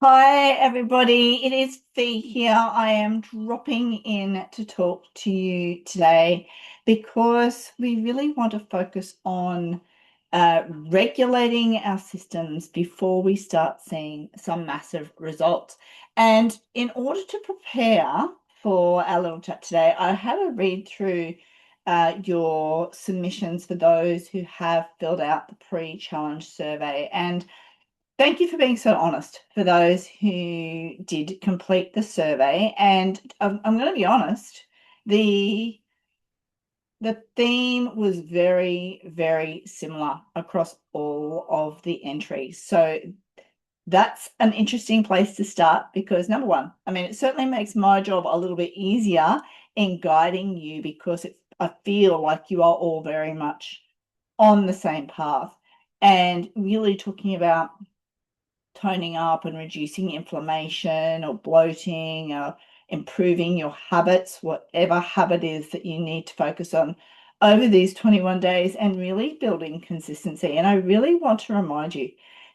Hi, everybody. It is Fee here. I am dropping in to talk to you today because we really want to focus on regulating our systems before we start seeing some massive results. And in order to prepare for our little chat today, I had a read through your submissions for those who have filled out the pre-challenge survey. And thank you for being so honest for those who did complete the survey. And I'm going to be honest, the the theme was very, very similar across all of the entries. So that's an interesting place to start because number one, I mean, it certainly makes my job a little bit easier in guiding you because I feel like you are all very much on the same path and really talking about toning up and reducing inflammation or bloating or improving your habits, whatever habit is that you need to focus on over these 21 days and really building consistency. And I really want to remind you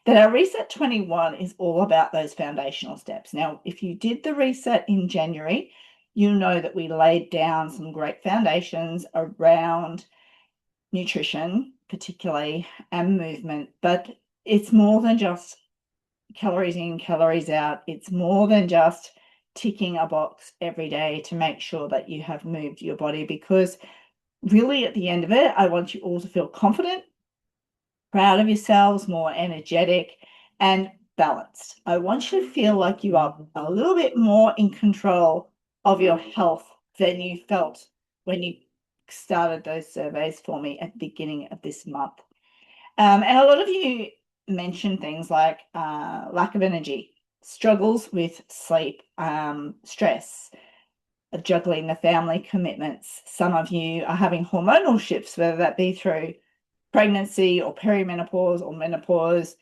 that our Reset 21 is all about those foundational steps. Now, if you did the reset in January, you know that we laid down some great foundations around nutrition, particularly, and movement, but it's more than just calories in, calories out. It's more than just ticking a box every day to make sure that you have moved your body, because really at the end of it, I want you all to feel confident, proud of yourselves, more energetic, and balanced. I want you to feel like you are a little bit more in control of your health than you felt when you started those surveys for me at the beginning of this month. And a lot of you mentioned things like lack of energy, struggles with sleep, stress, juggling the family commitments. Some of you are having hormonal shifts, whether that be through pregnancy or perimenopause or menopause.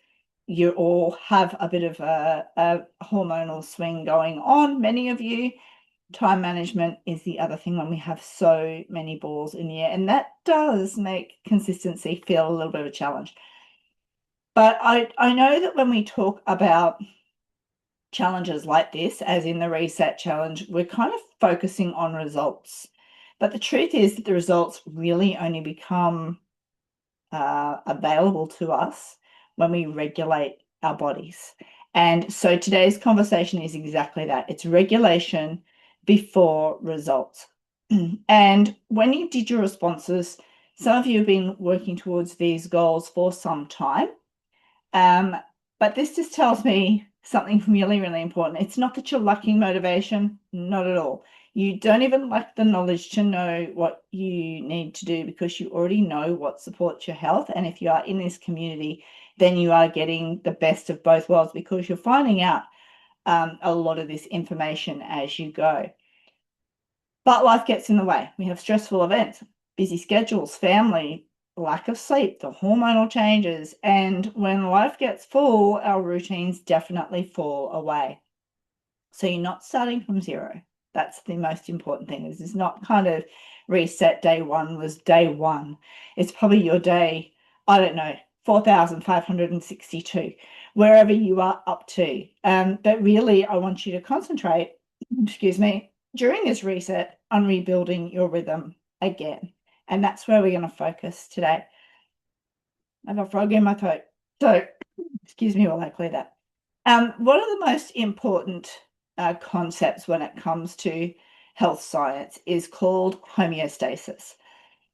You all have a bit of a hormonal swing going on. Many of you, time management is the other thing when we have so many balls in the air, and that does make consistency feel a little bit of a challenge. But I know that when we talk about challenges like this, as in the reset challenge, we're kind of focusing on results. But the truth is that the results really only become available to us when we regulate our bodies. And so today's conversation is exactly that. It's regulation before results. And when you did your responses, some of you have been working towards these goals for some time. But this just tells me something really, really important. It's not that you're lacking motivation, not at all. You don't even lack the knowledge to know what you need to do because you already know what supports your health. And if you are in this community, then you are getting the best of both worlds because you're finding out a lot of this information as you go. But life gets in the way. We have stressful events, busy schedules, family, lack of sleep, the hormonal changes. And when life gets full, our routines definitely fall away. So you're not starting from zero. That's the most important thing. This is not kind of reset day one was day one. It's probably your day, I don't know, 4,562, wherever you are up to. But really, I want you to concentrate, excuse me, during this reset on rebuilding your rhythm again. And that's where we're going to focus today. I have a frog in my throat. So, excuse me while I clear that. One of the most important concepts when it comes to health science is called homeostasis.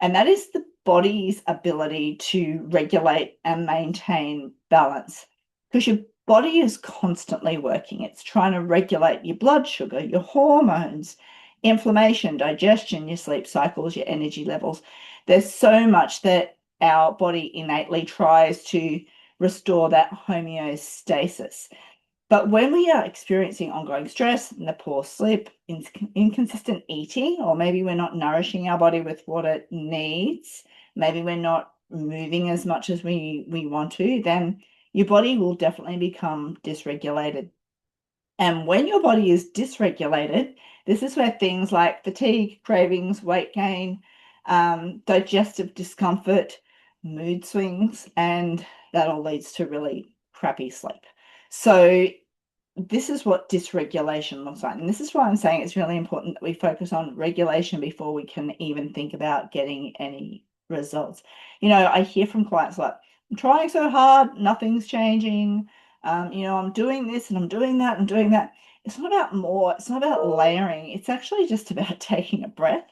And that is the body's ability to regulate and maintain balance. Because your body is constantly working. It's trying to regulate your blood sugar, your hormones, inflammation, digestion, your sleep cycles, your energy levels. There's so much that our body innately tries to restore that homeostasis. But when we are experiencing ongoing stress and the poor sleep, inconsistent eating, or maybe we're not nourishing our body with what it needs, maybe we're not moving as much as we want to, then your body will definitely become dysregulated. And when your body is dysregulated, this is where things like fatigue, cravings, weight gain, digestive discomfort, mood swings, and that all leads to really crappy sleep. So this is what dysregulation looks like. And this is why I'm saying it's really important that we focus on regulation before we can even think about getting any results. I hear from clients like, I'm trying so hard, nothing's changing. I'm doing this and I'm doing that and doing that. It's not about more, it's not about layering. It's actually just about taking a breath,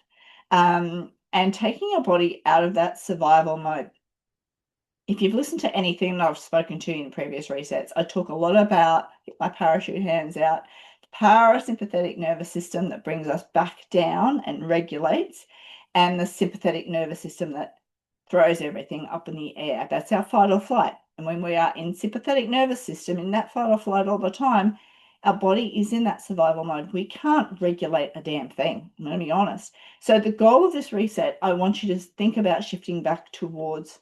and taking your body out of that survival mode. If you've listened to anything that I've spoken to in previous resets, I talk a lot about, get my parachute hands out, the parasympathetic nervous system that brings us back down and regulates, and the sympathetic nervous system that throws everything up in the air. That's our fight or flight. And when we are in sympathetic nervous system, in that fight or flight all the time, our body is in that survival mode. We can't regulate a damn thing, I'm going to be honest. So the goal of this reset, I want you to think about shifting back towards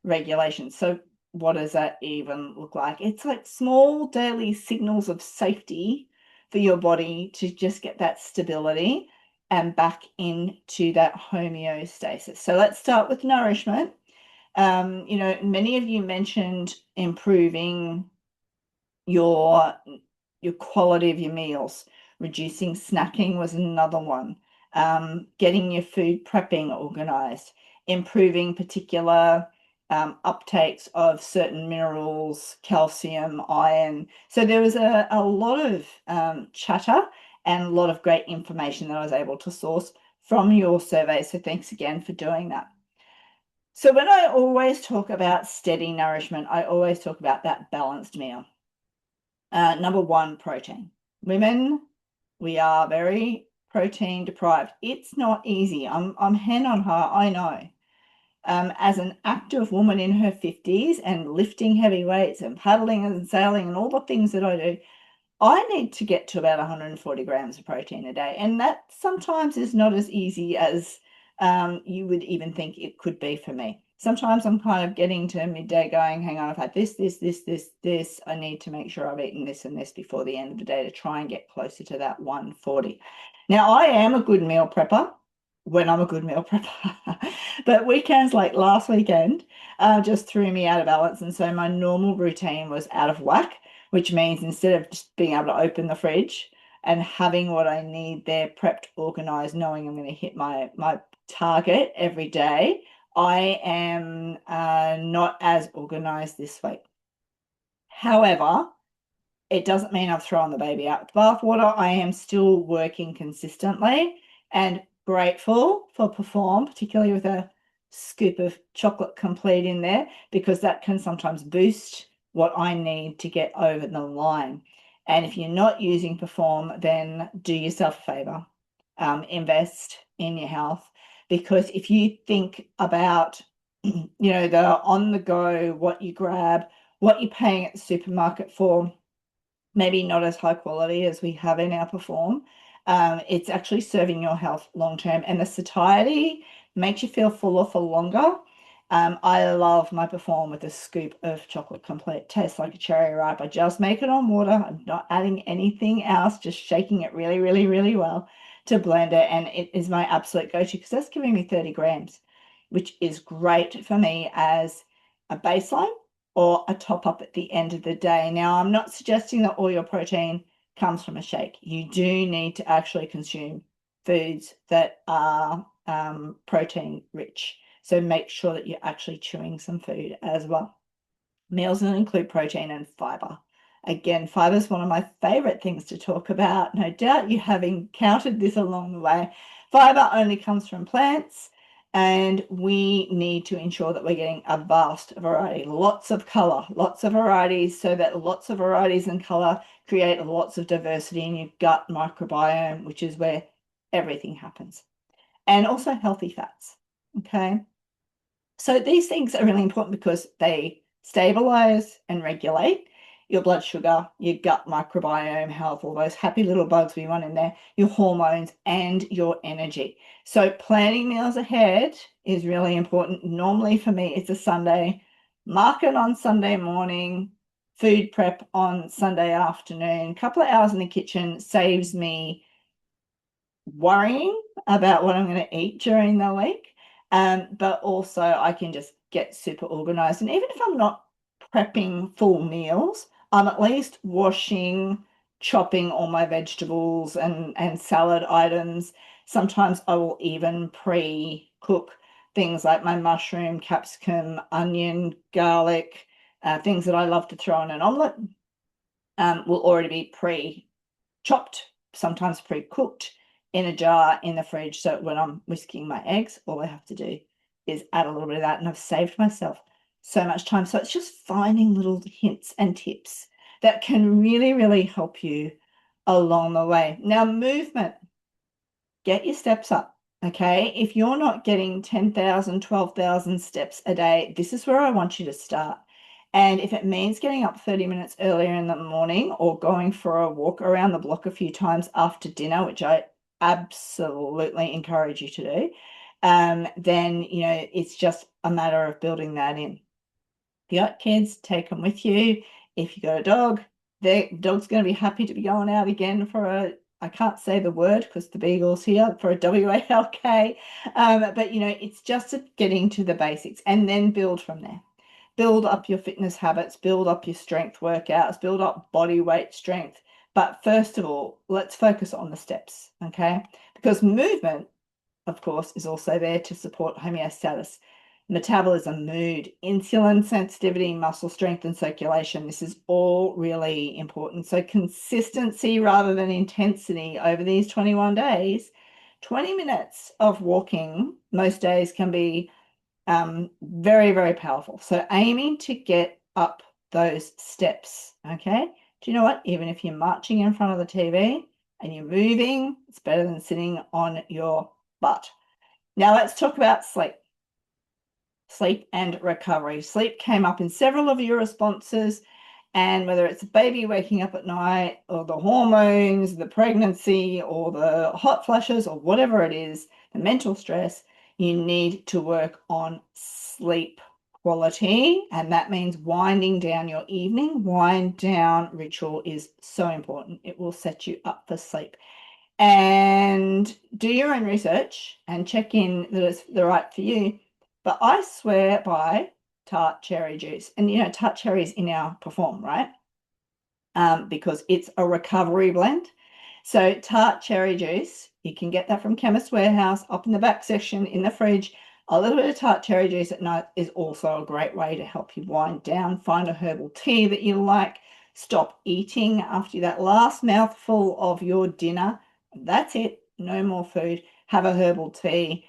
regulation. So what does that even look like? It's like small daily signals of safety for your body to just get that stability and back into that homeostasis. So let's start with nourishment. Many of you mentioned improving your quality of your meals. Reducing snacking was another one. Getting your food prepping organized, improving particular uptakes of certain minerals, calcium, iron. So there was a lot of chatter and a lot of great information that I was able to source from your survey. So thanks again for doing that. So when I always talk about steady nourishment, I always talk about that balanced meal. Number one, protein. Women, we are very protein deprived. It's not easy. I'm hand on heart, I know. As an active woman in her 50s and lifting heavy weights and paddling and sailing and all the things that I do, I need to get to about 140 grams of protein a day. And that sometimes is not as easy as you would even think it could be for me. Sometimes I'm kind of getting to midday going, hang on, I've had this. I need to make sure I've eaten this and this before the end of the day to try and get closer to that 140. Now, I am a good meal prepper when I'm a good meal prepper. But weekends like last weekend just threw me out of balance. And so my normal routine was out of whack, which means instead of just being able to open the fridge and having what I need there prepped, organized, knowing I'm going to hit my target every day, I am not as organized this week. However, it doesn't mean I've thrown the baby out with the bathwater. I am still working consistently and grateful for Perform, particularly with a scoop of chocolate complete in there, because that can sometimes boost what I need to get over the line. And if you're not using Perform, then do yourself a favor. Invest in your health, because if you think about the on the go, what you grab, what you're paying at the supermarket for, maybe not as high quality as we have in our Perform, it's actually serving your health long term, and the satiety makes you feel fuller for longer. I love my Perform with a scoop of chocolate complete. Tastes like a cherry ripe. I just make it on water. I'm not adding anything else, just shaking it really, really, really well to blend it. And it is my absolute go-to because that's giving me 30 grams, which is great for me as a baseline or a top up at the end of the day. Now, I'm not suggesting that all your protein comes from a shake. You do need to actually consume foods that are protein rich. So make sure that you're actually chewing some food as well. Meals will include protein and fiber. Again, fiber is one of my favorite things to talk about. No doubt you have encountered this along the way. Fiber only comes from plants, and we need to ensure that we're getting a vast variety, lots of color, lots of varieties, so that lots of varieties and color create lots of diversity in your gut microbiome, which is where everything happens. And also healthy fats, okay? So these things are really important because they stabilize and regulate your blood sugar, your gut microbiome health, all those happy little bugs we want in there, your hormones, and your energy. So planning meals ahead is really important. Normally for me, it's a Sunday, market on Sunday morning, food prep on Sunday afternoon. A couple of hours in the kitchen saves me worrying about what I'm going to eat during the week. But also I can just get super organized. And even if I'm not prepping full meals, I'm at least washing chopping all my vegetables and salad items. Sometimes I will even pre-cook things like my mushroom, capsicum, onion, garlic, things that I love to throw in an omelette, will already be pre-chopped, sometimes pre-cooked in a jar in the fridge. So when I'm whisking my eggs, all I have to do is add a little bit of that, and I've saved myself so much time. So it's just finding little hints and tips that can really, really help you along the way. Now, movement, get your steps up. Okay, if you're not getting 10,000, 12,000 steps a day, this is where I want you to start. And if it means getting up 30 minutes earlier in the morning or going for a walk around the block a few times after dinner, which I absolutely encourage you to do, then, it's just a matter of building that in. If you got kids, take them with you. If you got a dog, the dog's going to be happy to be going out again for I can't say the word because the beagle's here, for a walk. But it's just getting to the basics and then build from there. Build up your fitness habits, build up your strength workouts, build up body weight strength. But first of all, let's focus on the steps, okay? Because movement, of course, is also there to support homeostasis, metabolism, mood, insulin sensitivity, muscle strength, and circulation. This is all really important. So consistency rather than intensity over these 21 days. 20 minutes of walking most days can be very, very powerful. So aiming to get up those steps, okay? Do you know what? Even if you're marching in front of the TV and you're moving, it's better than sitting on your butt. Now let's talk about sleep. Sleep and recovery. Sleep came up in several of your responses, and whether it's a baby waking up at night or the hormones, the pregnancy or the hot flushes or whatever it is, the mental stress, you need to work on sleep quality, and that means winding down your evening. Wind down ritual is so important. It will set you up for sleep. And do your own research and check in that it's the right for you. But I swear by tart cherry juice. And tart cherry is in our Perform, right? Because it's a recovery blend. So tart cherry juice, you can get that from Chemist Warehouse up in the back section in the fridge. A little bit of tart cherry juice at night is also a great way to help you wind down. Find a herbal tea that you like. Stop eating after that last mouthful of your dinner. That's it. No more food. Have a herbal tea.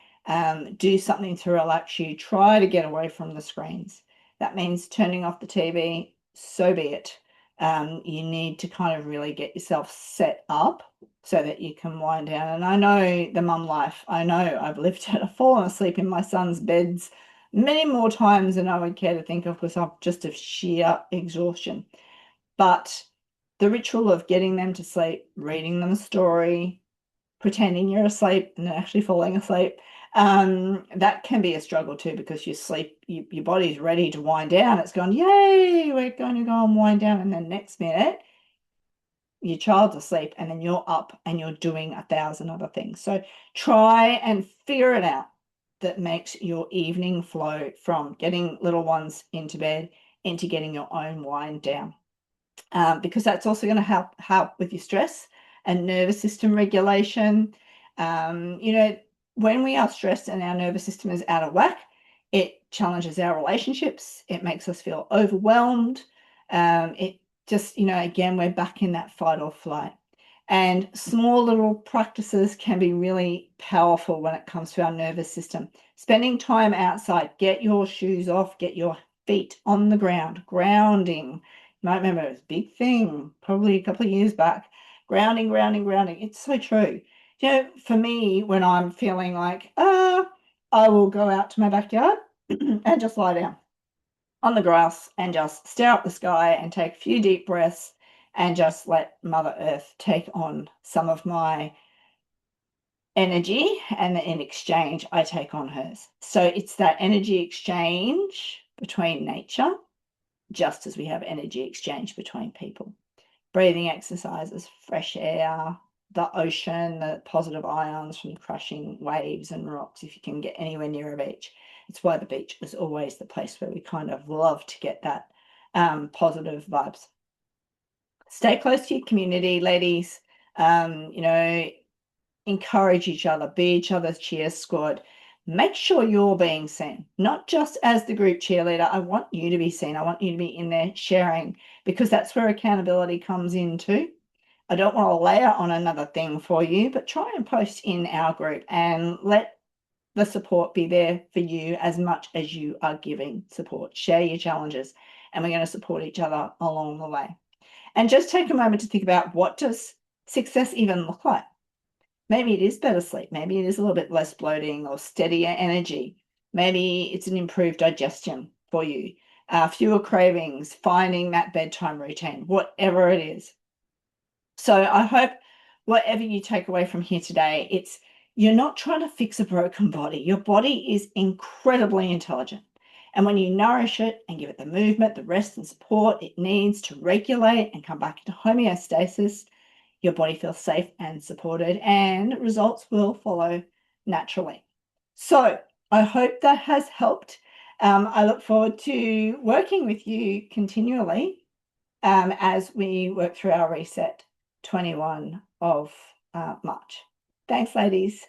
Do something to relax you. Try to get away from the screens. That means turning off the TV. So be it. You need to kind of really get yourself set up so that you can wind down. And I know the mum life. I know I've lived it. I've fallen asleep in my son's beds many more times than I would care to think of because I'm just of sheer exhaustion. But the ritual of getting them to sleep, reading them a story, pretending you're asleep and actually falling asleep, that can be a struggle too because your body's ready to wind down. It's going, yay, we're going to go and wind down. And then next minute, your child's asleep and then you're up and you're doing 1,000 other things. So try and figure it out that makes your evening flow from getting little ones into bed into getting your own wind down. Because that's also going to help with your stress and nervous system regulation. When we are stressed and our nervous system is out of whack, it challenges our relationships. It makes us feel overwhelmed. It just, again, we're back in that fight or flight. And small little practices can be really powerful when it comes to our nervous system. Spending time outside, get your shoes off, get your feet on the ground, grounding. You might remember it was a big thing, probably a couple of years back. Grounding, grounding, grounding. It's so true. For me, when I'm feeling like, I will go out to my backyard and just lie down on the grass and just stare up the sky and take a few deep breaths and just let Mother Earth take on some of my energy, and in exchange, I take on hers. So it's that energy exchange between nature, just as we have energy exchange between people. Breathing exercises, fresh air, the ocean, the positive ions from crushing waves and rocks, if you can get anywhere near a beach. It's why the beach is always the place where we kind of love to get that positive vibes. Stay close to your community, ladies. You know, encourage each other, be each other's cheer squad. Make sure you're being seen, not just as the group cheerleader. I want you to be seen. I want you to be in there sharing, because that's where accountability comes in too. I don't want to layer on another thing for you, but try and post in our group and let the support be there for you as much as you are giving support. Share your challenges, and we're going to support each other along the way. And just take a moment to think about, what does success even look like? Maybe it is better sleep. Maybe it is a little bit less bloating or steadier energy. Maybe it's an improved digestion for you, fewer cravings, finding that bedtime routine, whatever it is. So I hope whatever you take away from here today, it's, you're not trying to fix a broken body. Your body is incredibly intelligent. And when you nourish it and give it the movement, the rest and support it needs to regulate and come back into homeostasis, your body feels safe and supported, and results will follow naturally. So I hope that has helped. I look forward to working with you continually as we work through our reset 21 of March. Thanks, ladies.